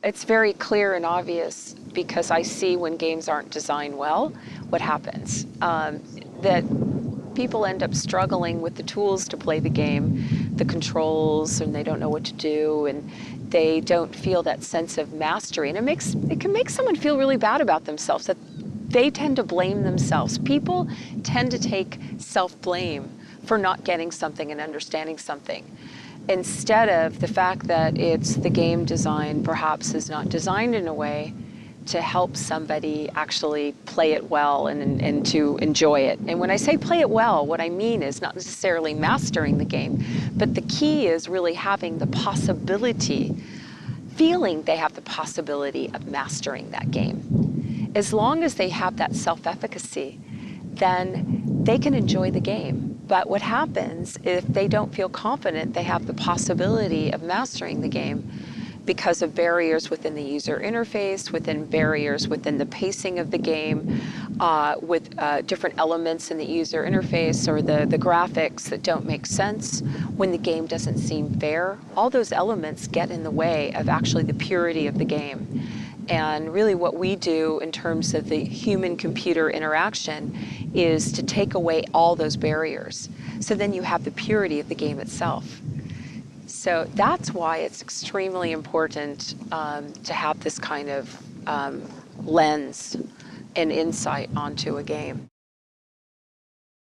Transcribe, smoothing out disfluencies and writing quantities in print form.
It's very clear and obvious because I see when games aren't designed well, what happens. That people end up struggling with the tools to play the game, the controls, and they don't know what to do, and they don't feel that sense of mastery. And it can make someone feel really bad about themselves, that they tend to blame themselves. People tend to take self-blame for not getting something and understanding something, instead of the fact that it's the game design perhaps is not designed in a way to help somebody actually play it well and to enjoy it. And when I say play it well, what I mean is not necessarily mastering the game, but the key is really having the possibility, feeling they have the possibility of mastering that game. As long as they have that self-efficacy, then they can enjoy the game. But what happens if they don't feel confident they have the possibility of mastering the game because of barriers within the user interface, within barriers within the pacing of the game, with different elements in the user interface or the graphics that don't make sense, when the game doesn't seem fair, all those elements get in the way of actually the purity of the game. And really what we do in terms of the human-computer interaction is to take away all those barriers. So then you have the purity of the game itself. So that's why it's extremely important to have this kind of lens and insight onto a game.